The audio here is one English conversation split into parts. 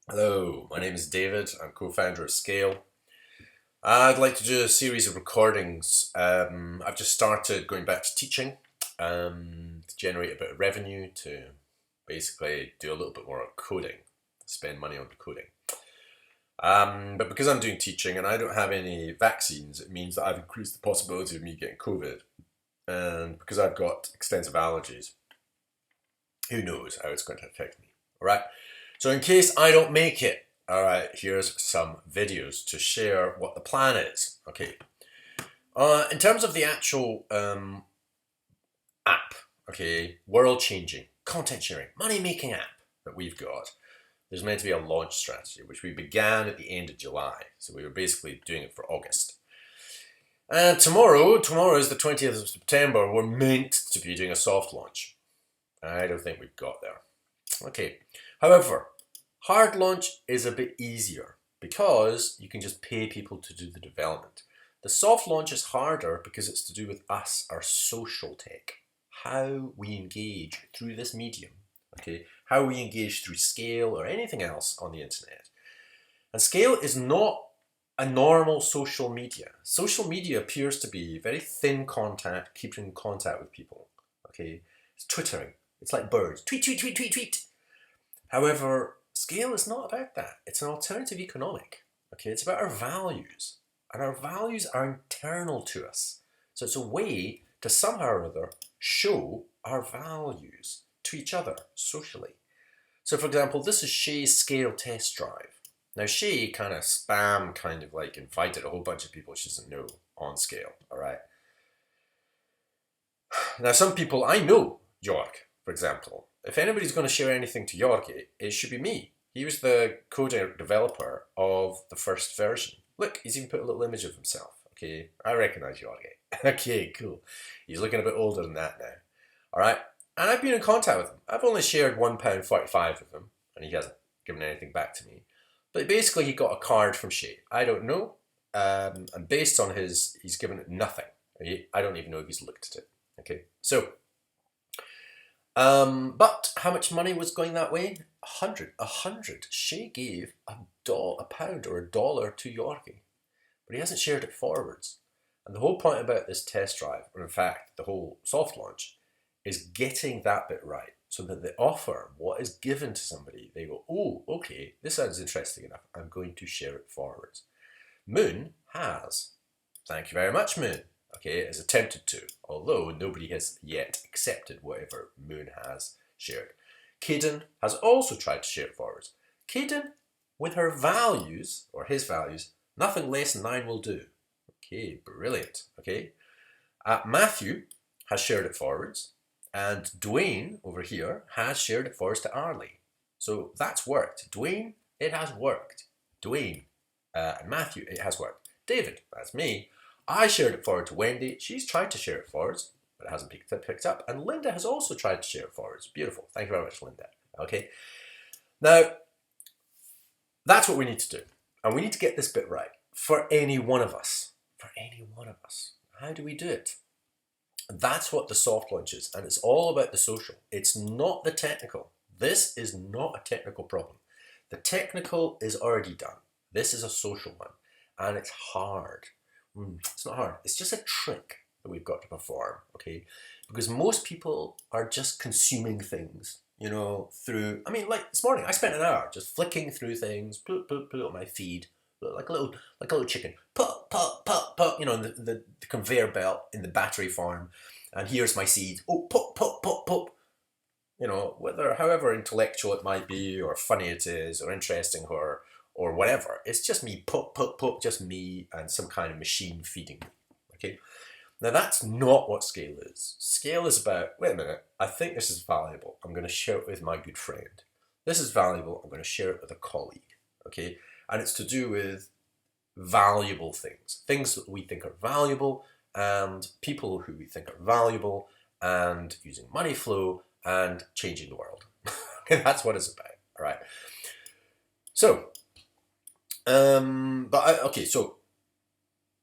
Hello, my name is David. I'm co-founder of Sqaler. I'd like to do a series of recordings. I've just started going back to teaching to generate a bit of revenue to basically do a little bit more coding, spend money on coding. But because I'm doing teaching and I don't have any vaccines, it means that I've increased the possibility of me getting COVID. And because I've got extensive allergies, who knows how it's going to affect me. All right. So in case I don't make it, all right, here's some videos to share what the plan is. Okay. In terms of the actual app, okay, world-changing, content-sharing, money-making app that we've got, there's meant to be a launch strategy, which we began at the end of July. So we were basically doing it for August. And tomorrow is the 20th of September, we're meant to be doing a soft launch. I don't think we've got there. Okay. However, hard launch is a bit easier because you can just pay people to do the development. The soft launch is harder because it's to do with us, our social tech, how we engage through this medium, okay? How we engage through Sqaler or anything else on the internet. And Sqaler is not a normal social media. Social media appears to be very thin contact, keeping in contact with people, okay? It's twittering. It's like birds. Tweet, tweet, tweet, tweet, tweet. However, Sqaler is not about that. It's an alternative economic. Okay, it's about our values. And our values are internal to us. So it's a way to somehow or other show our values to each other socially. So for example, this is Shay's Sqaler test drive. Now Shay kind of invited a whole bunch of people she doesn't know on Sqaler, all right? Now some people I know, York, for example. If anybody's going to share anything to Yorkie, it should be me. He was the developer of the first version. Look, he's even put a little image of himself. Okay, I recognize Yorkie. Okay, cool. He's looking a bit older than that now. All right, and I've been in contact with him. I've only shared £1.45 with him, and he hasn't given anything back to me. But basically, he got a card from Shay. I don't know, and based on he's given it nothing. I don't even know if he's looked at it. Okay, so. But how much money was going that way? A hundred. Shay gave a pound or $1 to Yorkie, but he hasn't shared it forwards. And the whole point about this test drive, or in fact the whole soft launch, is getting that bit right, so that they offer what is given to somebody. They go, oh, okay, this sounds interesting enough. I'm going to share it forwards. Moon has. Thank you very much, Moon. Okay, has attempted to, although nobody has yet accepted whatever Moon has shared. Caden has also tried to share it forwards. Caden, with her values, or his values, nothing less than 9 will do. Okay, brilliant. Okay, Matthew has shared it forwards, and Dwayne over here has shared it forwards to Arlie. So that's worked. Dwayne, it has worked. Dwayne and Matthew, it has worked. David, that's me. I shared it forward to Wendy. She's tried to share it forwards, but it hasn't picked up. And Linda has also tried to share it forwards. Beautiful. Thank you very much, Linda. Okay. Now, that's what we need to do. And we need to get this bit right for any one of us. For any one of us. How do we do it? That's what the soft launch is. And it's all about the social. It's not the technical. This is not a technical problem. The technical is already done. This is a social one. And it's hard. It's not hard. It's just a trick that we've got to perform, okay? Because most people are just consuming things, through... I mean, like this morning, I spent an hour just flicking through things, put it on my feed, like a little chicken. Pop, pop, pop, pop, the conveyor belt in the battery farm. And here's my seed. Oh, pop, pop, pop, pop. However intellectual it might be, or funny it is, or interesting, or whatever. It's just me, pop, pop, pop, just me and some kind of machine feeding me, okay? Now that's not what Sqaler is. Sqaler is about, wait a minute, I think this is valuable. I'm going to share it with my good friend. This is valuable. I'm going to share it with a colleague, okay? And it's to do with valuable things. Things that we think are valuable, and people who we think are valuable, and using money flow and changing the world. Okay, that's what it's about, all right? So, so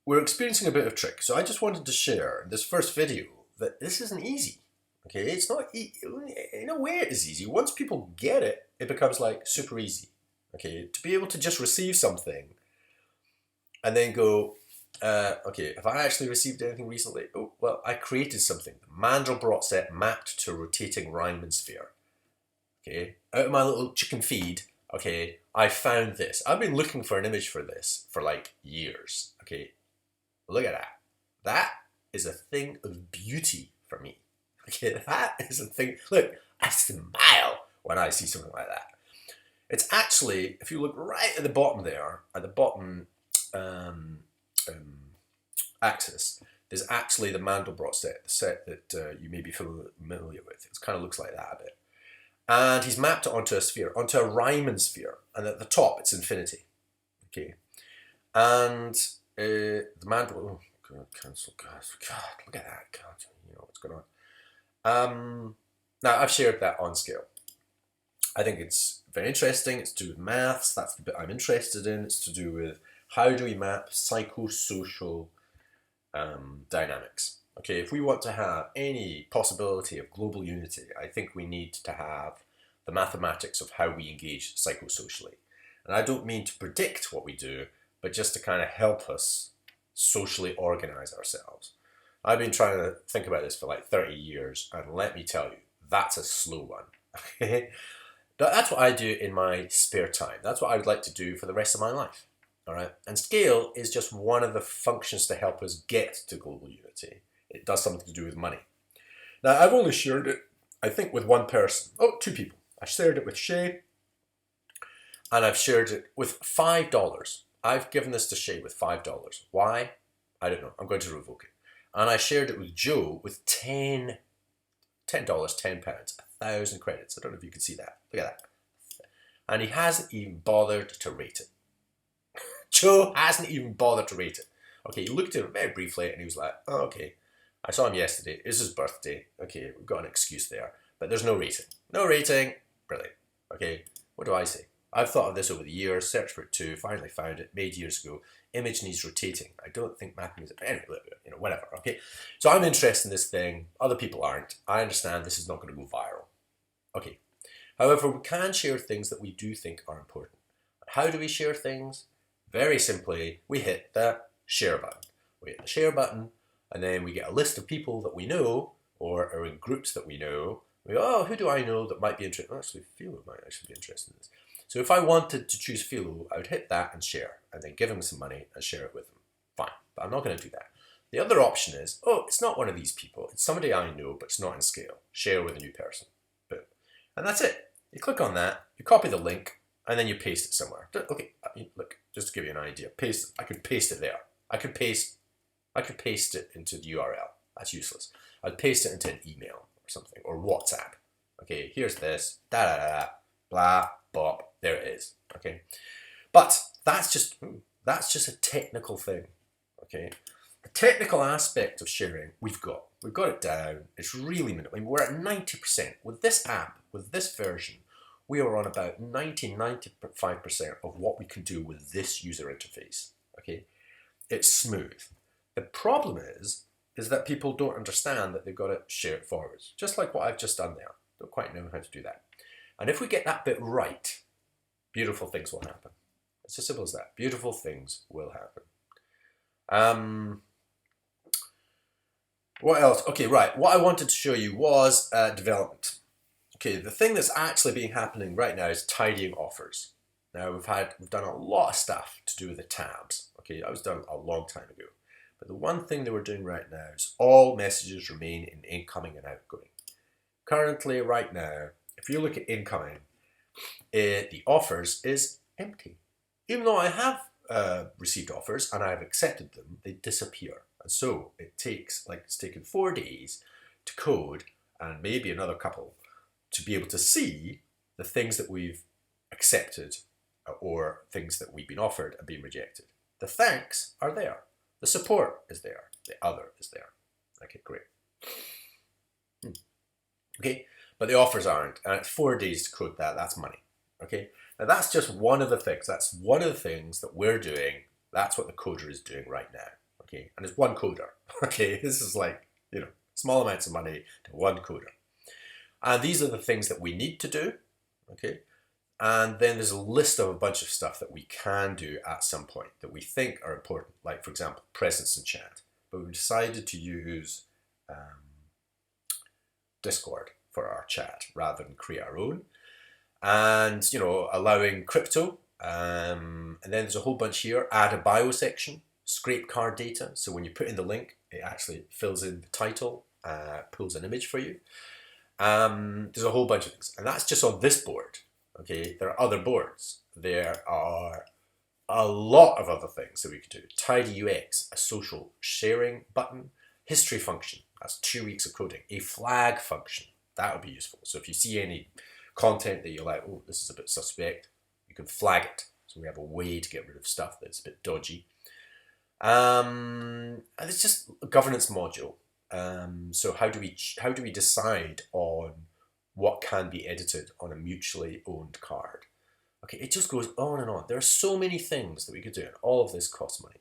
we're experiencing a bit of trick. So I just wanted to share in this first video that this isn't easy. Okay, it's not, in a way it is easy. Once people get it, it becomes like super easy. okay, to be able to just receive something and then go, okay, have I actually received anything recently? Oh, well, I created something. The Mandelbrot set mapped to a rotating Riemann sphere. Okay, out of my little chicken feed, okay, I found this. I've been looking for an image for this for like years. Okay, look at that. That is a thing of beauty for me. Okay, that is a thing. Look, I smile when I see something like that. It's actually, if you look right at the bottom there, at the bottom axis, there's actually the Mandelbrot set, the set that you may be familiar with. It kind of looks like that a bit. And he's mapped it onto a sphere, onto a Riemann sphere. And at the top, it's infinity. Okay. And the Mandelbrot, oh, God, cancel, God, look at that. God, you know what's going on. Now, I've shared that on Sqaler. I think it's very interesting. It's to do with maths. That's the bit I'm interested in. It's to do with how do we map psychosocial dynamics. Okay, if we want to have any possibility of global unity, I think we need to have the mathematics of how we engage psychosocially. And I don't mean to predict what we do, but just to kind of help us socially organize ourselves. I've been trying to think about this for like 30 years, and let me tell you, that's a slow one. Okay? That's what I do in my spare time. That's what I would like to do for the rest of my life. All right? And Sqaler is just one of the functions to help us get to global unity. It does something to do with money. Now, I've only shared it, I think, with one person. Oh, two people. I shared it with Shay, and I've shared it with $5. I've given this to Shay with $5. Why? I don't know. I'm going to revoke it. And I shared it with Joe with $10, £10, 1,000 credits. I don't know if you can see that. Look at that. And he hasn't even bothered to rate it. Joe hasn't even bothered to rate it. Okay, he looked at it very briefly and he was like, oh, okay. I saw him yesterday. It's his birthday. Okay, we've got an excuse there. But there's no rating. No rating. Brilliant. Okay, what do I say? I've thought of this over the years, searched for it too, finally found it, made years ago. Image needs rotating. I don't think mapping is... Anyway, you know, whatever, okay? So I'm interested in this thing. Other people aren't. I understand this is not going to go viral. Okay. However, we can share things that we do think are important. How do we share things? Very simply, we hit the share button. We hit the share button, and then we get a list of people that we know, or are in groups that we know. We go, oh, who do I know that might be interested? Actually, Philo might actually be interested in this. So if I wanted to choose Philo, I would hit that and share, and then give him some money and share it with him. Fine, but I'm not going to do that. The other option is, oh, it's not one of these people. It's somebody I know, but it's not in Sqaler. Share with a new person. Boom. And that's it. You click on that, you copy the link, and then you paste it somewhere. Okay, look, just to give you an idea, paste. I could paste it there. I could paste it into the URL. That's useless. I'd paste it into an email or something, or WhatsApp. Okay, here's this, da-da-da-da, blah, bop, there it is, okay? But that's just a technical thing, okay? The technical aspect of sharing, we've got it down. It's really minimal. I mean, we're at 90%. With this app, with this version, we are on about 95% of what we can do with this user interface, okay? It's smooth. The problem is that people don't understand that they've got to share it forwards, just like what I've just done there. Don't quite know how to do that. And if we get that bit right, beautiful things will happen. It's as simple as that. Beautiful things will happen. What else? Okay, right. What I wanted to show you was development. Okay, the thing that's actually been happening right now is tidying offers. Now we've done a lot of stuff to do with the tabs. Okay, that was done a long time ago. But the one thing that we're doing right now is all messages remain in incoming and outgoing. Currently, right now, if you look at incoming, the offers is empty. Even though I have received offers and I've accepted them, they disappear. And so it's taken 4 days to code, and maybe another couple, to be able to see the things that we've accepted or things that we've been offered and been rejected. The thanks are there. The support is there. The other is there. Okay, great. Okay, but the offers aren't. And it's 4 days to code that. That's money. Okay, now that's just one of the things. That's one of the things that we're doing. That's what the coder is doing right now. Okay, and it's one coder. Okay, this is like, you know, small amounts of money to one coder. And these are the things that we need to do. Okay, And then there's a list of a bunch of stuff that we can do at some point that we think are important, like, for example, presence and chat. But we've decided to use Discord for our chat rather than create our own. And, you know, allowing crypto. And then there's a whole bunch here. Add a bio section, scrape card data. So when you put in the link, it actually fills in the title, pulls an image for you. There's a whole bunch of things. And that's just on this board. Okay, there are other boards. There are a lot of other things that we could do. Tidy UX, a social sharing button. History function, that's 2 weeks of coding. A flag function, that would be useful. So if you see any content that you're like, oh, this is a bit suspect, you can flag it. So we have a way to get rid of stuff that's a bit dodgy. And it's just a governance module. So how do we decide on what can be edited on a mutually owned card? Okay, it just goes on and on. There are so many things that we could do, and all of this costs money.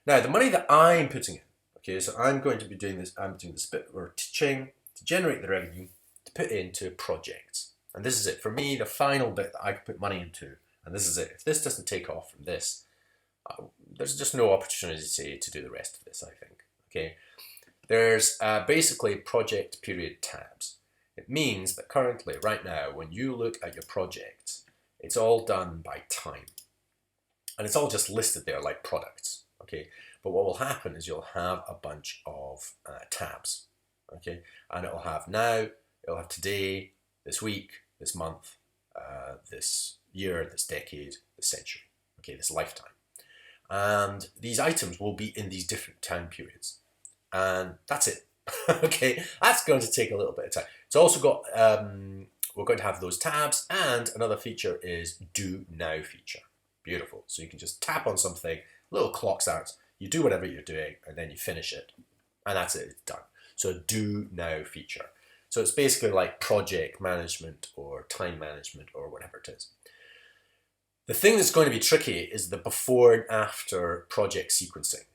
Now, the money that I'm putting in, okay, so I'm going to be doing this, I'm doing this bit, we're teaching to generate the revenue to put into projects. And this is it. For me, the final bit that I could put money into, and this is it. If this doesn't take off from this, there's just no opportunity to do the rest of this, I think, okay? There's basically project period tabs. It means that currently, right now, when you look at your projects, it's all done by time. And it's all just listed there like products, okay? But what will happen is you'll have a bunch of tabs, okay? And it'll have now, it'll have today, this week, this month, this year, this decade, this century, okay, this lifetime. And these items will be in these different time periods. And that's it. Okay, that's going to take a little bit of time. It's also got, we're going to have those tabs, and another feature is Do Now feature. Beautiful. So you can just tap on something, little clock starts, you do whatever you're doing, and then you finish it. And that's it, it's done. So Do Now feature. So it's basically like project management or time management or whatever it is. The thing that's going to be tricky is the before and after project sequencing.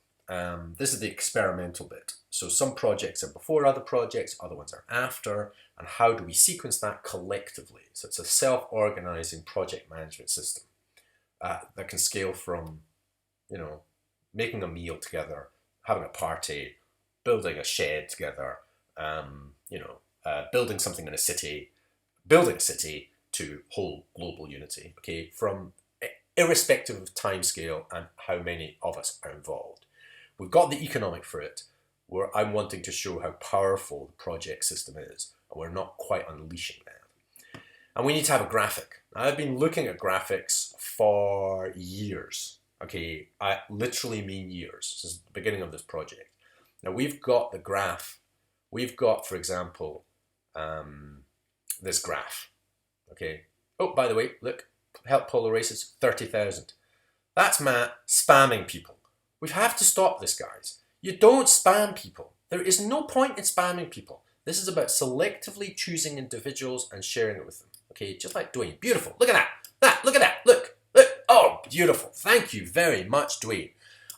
This is the experimental bit. So some projects are before other projects, other ones are after, and how do we sequence that collectively? So it's a self-organizing project management system that can scale from, you know, making a meal together, having a party, building a shed together, you know, building something in a city, building a city to whole global unity, okay, from irrespective of time scale and how many of us are involved. We've got the economic for it, where I'm wanting to show how powerful the project system is, and we're not quite unleashing that. And we need to have a graphic. Now, I've been looking at graphics for years. Okay, I literally mean years, since the beginning of this project. Now, we've got the graph. We've got, for example, this graph. Okay. Oh, by the way, look, help polar races, 30,000. That's Matt spamming people. We have to stop this, guys. You don't spam people. There is no point in spamming people. This is about selectively choosing individuals and sharing it with them. Okay, just like Dwayne. Beautiful. Look at that. Look at that. Look. Oh, beautiful. Thank you very much, Dwayne.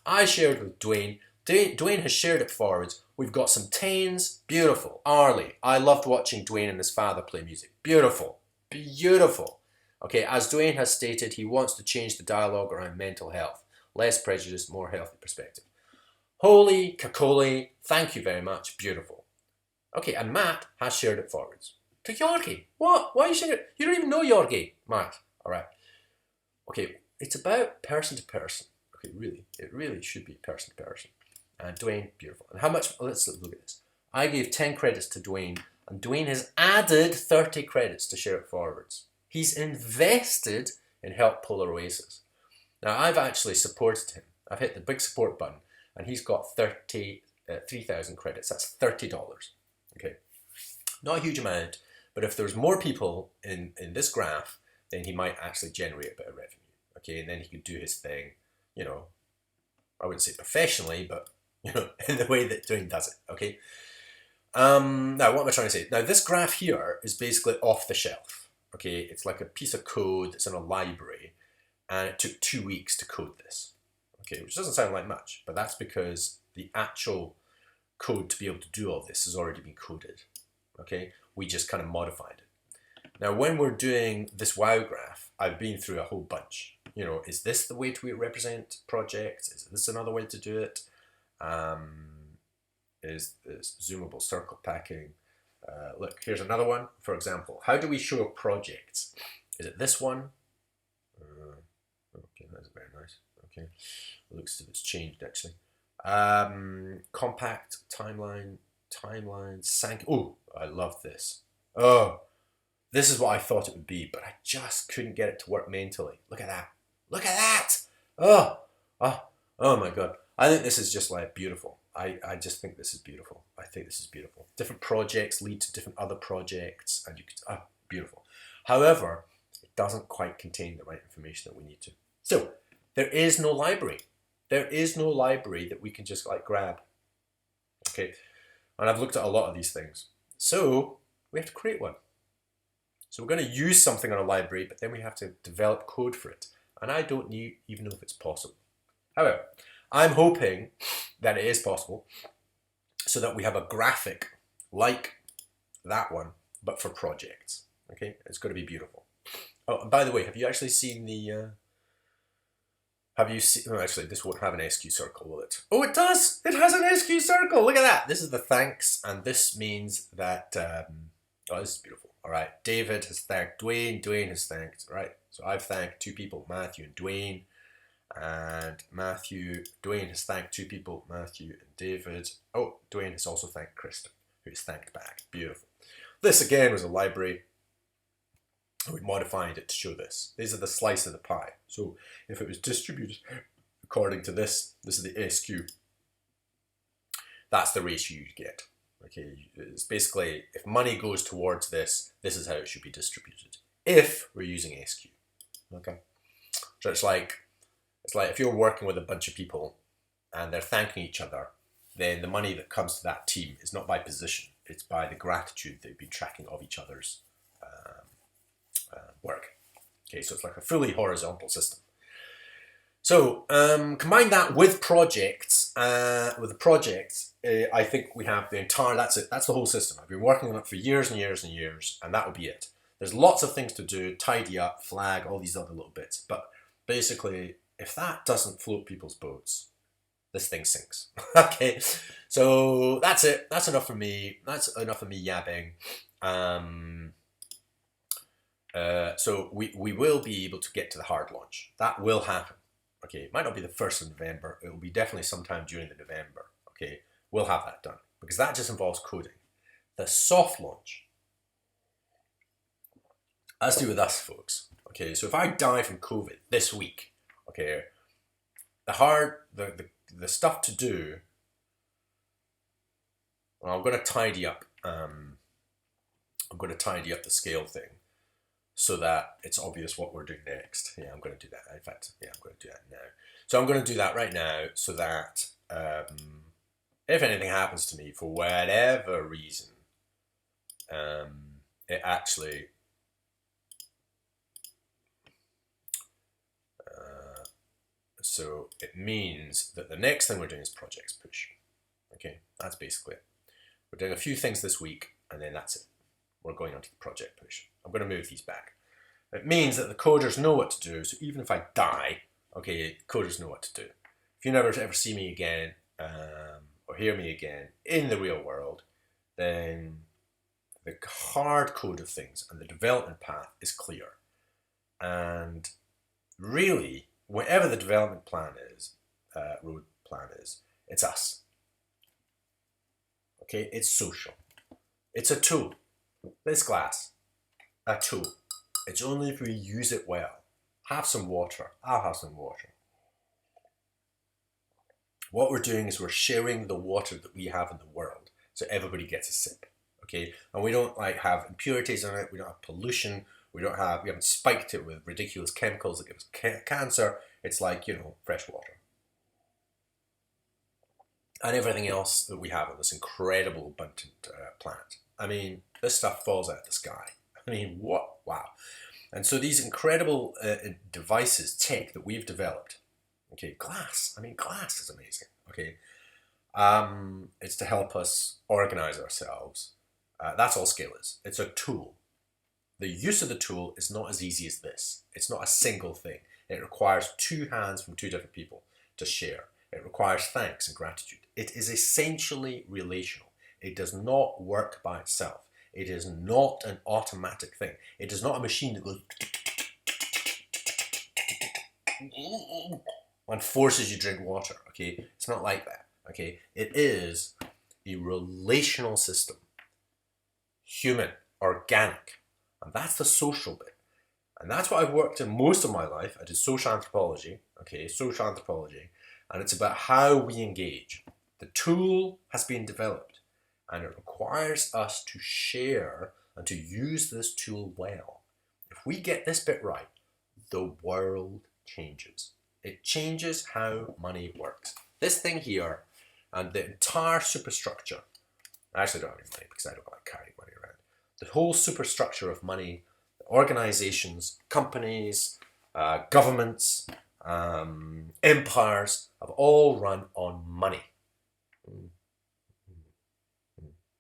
I shared with Dwayne. Dwayne has shared it forwards. We've got some Tanes. Beautiful. Arlie. I loved watching Dwayne and his father play music. Beautiful. Beautiful. Okay, as Dwayne has stated, he wants to change the dialogue around mental health. Less prejudice, more healthy perspective. Holy cacoli, thank you very much. Beautiful. Okay, and Matt has shared it forwards. To Yorkie. What? Why are you sharing it? You don't even know Yorkie, Matt. All right. Okay, it's about person to person. Okay, really. It really should be person to person. And Dwayne, beautiful. And how much? Let's look at this. I gave 10 credits to Dwayne, and Dwayne has added 30 credits to share it forwards. He's invested in Help Polar Oasis. Now, I've actually supported him. I've hit the big support button, and he's got 3,000 credits. That's $30. Okay, not a huge amount, but if there's more people in this graph, then he might actually generate a bit of revenue. Okay, and then he could do his thing, you know, I wouldn't say professionally, but, you know, in the way that Dwayne does it. Okay. Now, what am I trying to say? Now, this graph here is basically off the shelf. Okay, it's like a piece of code that's in a library, and it took 2 weeks to code this. Okay, which doesn't sound like much, but that's because the actual code to be able to do all this has already been coded. Okay, we just kind of modified it. Now, when we're doing this WOW graph, I've been through a whole bunch. You know, is this the way to represent projects? Is this another way to do it? Is this zoomable circle packing? Look, here's another one. For example, how do we show projects? Is it this one? Okay, that's very nice. Okay, it looks as if it's changed actually. Compact timeline, sank. Oh, I love this. Oh, this is what I thought it would be, but I just couldn't get it to work mentally. Look at that. Look at that. Oh my God. I think this is just like beautiful. I just think this is beautiful. I think this is beautiful. Different projects lead to different other projects, and you could, beautiful. However, it doesn't quite contain the right information that we need to. So there is no library. There is no library that we can just like grab. Okay, and I've looked at a lot of these things. So we have to create one. So we're going to use something on a library, but then we have to develop code for it. And I don't even know if it's possible. However, I'm hoping that it is possible so that we have a graphic like that one, but for projects. Okay, it's going to be beautiful. Oh, and by the way, have you actually seen the... Oh, actually, this won't have an SQ circle, will it? Oh, it does! It has an SQ circle! Look at that! This is the thanks, and this means that... oh, this is beautiful. All right, David has thanked Dwayne. Dwayne has thanked, right? So I've thanked two people, Matthew and Dwayne. And Dwayne has thanked two people, Matthew and David. Oh, Dwayne has also thanked Kristen, who has thanked back. Beautiful. This again was a library. We modified it to show this. These are the slice of the pie. So if it was distributed according to this is the SQ. That's the ratio you get. Okay, it's basically if money goes towards this is how it should be distributed. If we're using SQ. Okay, so it's like if you're working with a bunch of people and they're thanking each other, then the money that comes to that team is not by position. It's by the gratitude they've been tracking of each other's work. Okay, so it's like a fully horizontal system. So combine that with projects. With the projects, I think we have the entire, that's it. That's the whole system. I've been working on it for years and years and years, and that will be it. There's lots of things to do, tidy up, flag, all these other little bits. But basically, if that doesn't float people's boats, this thing sinks. Okay, so that's it. That's enough for me. That's enough of me yabbing. So we will be able to get to the hard launch. That will happen. Okay, it might not be the 1st of November. It will be definitely sometime during the November. Okay, we'll have that done because that just involves coding. The soft launch has to do with us, folks. Okay, so if I die from COVID this week, okay, the stuff to do. Well, I'm going to tidy up. I'm going to tidy up the scale thing, so that it's obvious what we're doing next. Yeah, I'm going to do that. In fact, yeah, I'm going to do that now. So I'm going to do that right now so that if anything happens to me for whatever reason, it actually... so it means that the next thing we're doing is projects push. Okay, that's basically it. We're doing a few things this week, and then that's it. We're going on to the project push. I'm going to move these back. It means that the coders know what to do, so even if I die, okay, coders know what to do. If you never ever see me again, or hear me again in the real world, then the hard code of things and the development path is clear. And really, whatever the development plan is, road plan is, it's us. Okay, it's social. It's a tool. This glass, a tool. It's only if we use it well. Have some water. I'll have some water. What we're doing is we're sharing the water that we have in the world, so everybody gets a sip. Okay, and we don't like have impurities in it. We don't have pollution. We haven't spiked it with ridiculous chemicals that give us cancer. It's like, fresh water. And everything else that we have on this incredible abundant planet. I mean, this stuff falls out of the sky. I mean, what? Wow. And so these incredible devices, tech that we've developed, okay, glass. I mean, glass is amazing, okay? It's to help us organize ourselves. That's all Sqaler is. It's a tool. The use of the tool is not as easy as this. It's not a single thing. It requires two hands from two different people to share. It requires thanks and gratitude. It is essentially relational. It does not work by itself. It is not an automatic thing. It is not a machine that goes and forces you to drink water, okay? It's not like that, okay? It is a relational system, human, organic, and that's the social bit. And that's what I've worked in most of my life. I did social anthropology, okay, social anthropology, and it's about how we engage. The tool has been developed, and it requires us to share and to use this tool well. If we get this bit right, the world changes. It changes how money works. This thing here and the entire superstructure, I actually don't have any money because I don't like carrying money around. The whole superstructure of money, organizations, companies, governments, empires have all run on money.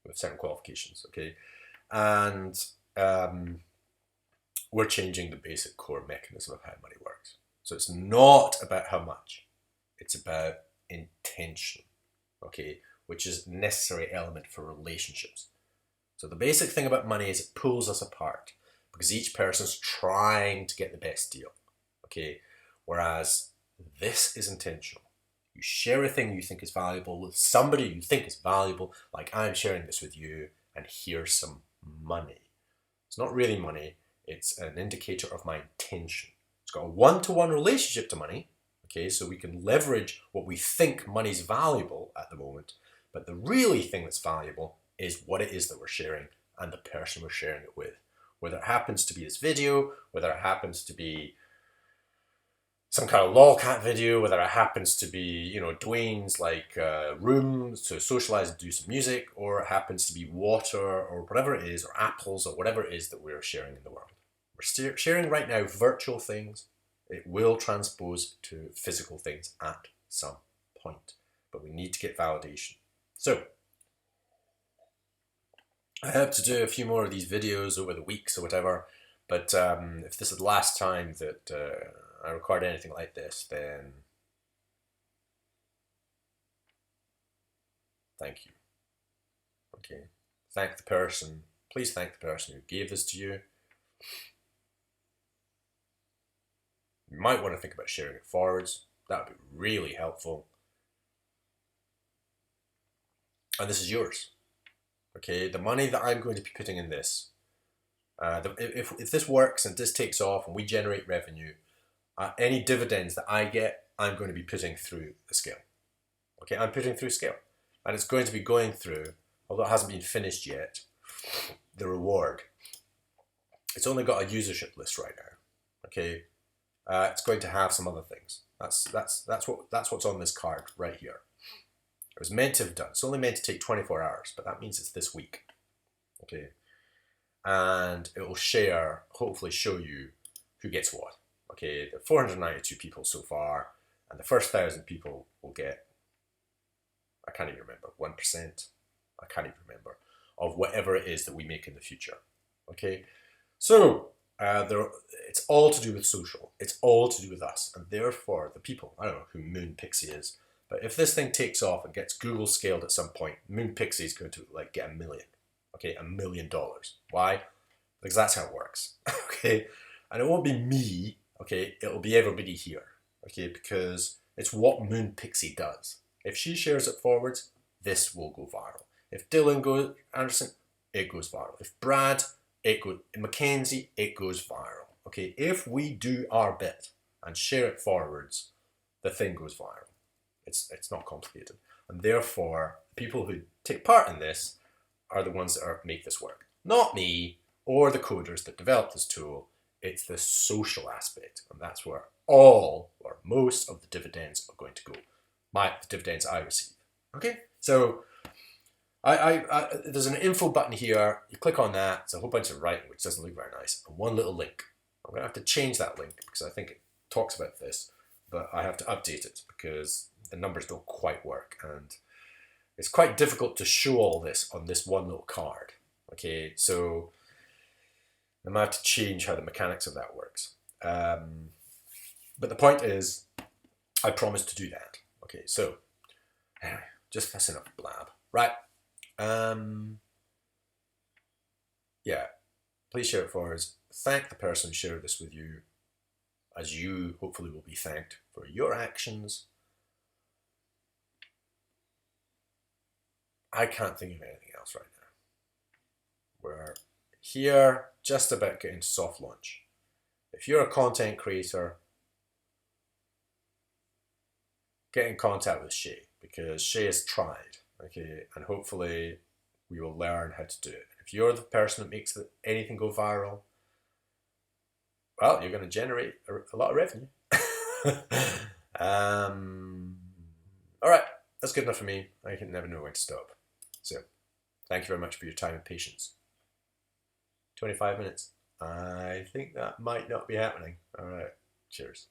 With certain qualifications, okay? And we're changing the basic core mechanism of how money works. So it's not about how much, it's about intention, okay? Which is a necessary element for relationships. So the basic thing about money is it pulls us apart because each person's trying to get the best deal, okay? Whereas this is intentional. You share a thing you think is valuable with somebody you think is valuable, like I'm sharing this with you, and here's some money. It's not really money, it's an indicator of my intention. It's got a one-to-one relationship to money, okay, so we can leverage what we think money's valuable at the moment, but the really thing that's valuable is what it is that we're sharing and the person we're sharing it with. Whether it happens to be this video, whether it happens to be some kind of lolcat video, whether it happens to be, you know, Dwayne's like room to socialize and do some music, or it happens to be water or whatever it is, or apples or whatever it is that we're sharing in the world. We're sharing right now virtual things. It will transpose to physical things at some point, but we need to get validation. So I hope to do a few more of these videos over the weeks or whatever, but if this is the last time that I record anything like this, then thank you. Okay, thank the person. Please thank the person who gave this to you. You might want to think about sharing it forwards. That would be really helpful. And this is yours. Okay, the money that I'm going to be putting in this, if this works and this takes off and we generate revenue, any dividends that I get, I'm going to be putting through the Sqaler. Okay, I'm putting through Sqaler. And it's going to be going through, although it hasn't been finished yet, the reward. It's only got a usership list right now. Okay, it's going to have some other things. That's what's on this card right here. It was meant to have done. It's only meant to take 24 hours, but that means it's this week. Okay, and it will share, hopefully show you who gets what. Okay, there are 492 people so far, and the first 1,000 people will get, I can't even remember, 1%, I can't even remember, of whatever it is that we make in the future. Okay, so it's all to do with social, it's all to do with us, and therefore the people, I don't know who Moon Pixie is, but if this thing takes off and gets Google scaled at some point, Moon Pixie is going to like get $1 million, okay, $1 million. Why? Because that's how it works, okay, and it won't be me. Okay, it'll be everybody here, okay, because it's what Moon Pixie does. If she shares it forwards, this will go viral. If Dylan goes, Anderson, it goes viral. If Brad, it goes, Mackenzie, it goes viral. Okay, if we do our bit and share it forwards, the thing goes viral. It's not complicated. And therefore, people who take part in this are the ones that make this work. Not me or the coders that develop this tool. It's the social aspect, and that's where all or most of the dividends are going to go. The dividends I receive. Okay, so there's an info button here. You click on that. It's a whole bunch of writing, which doesn't look very nice, and one little link. I'm going to have to change that link because I think it talks about this, but I have to update it because the numbers don't quite work, and it's quite difficult to show all this on this one little card. Okay, so I might have to change how the mechanics of that works. But the point is, I promised to do that. Okay, so anyway, just that's enough blab. Right. Yeah, please share it forwards. Thank the person who shared this with you, as you hopefully will be thanked for your actions. I can't think of anything else right now. We're here just about getting soft launch. If you're a content creator, get in contact with Shay, because Shay has tried, okay, and hopefully we will learn how to do it. If you're the person that makes anything go viral, well, you're going to generate a lot of revenue. All right, that's good enough for me. I can never know when to stop. So, thank you very much for your time and patience. 25 minutes. I think that might not be happening. All right, cheers.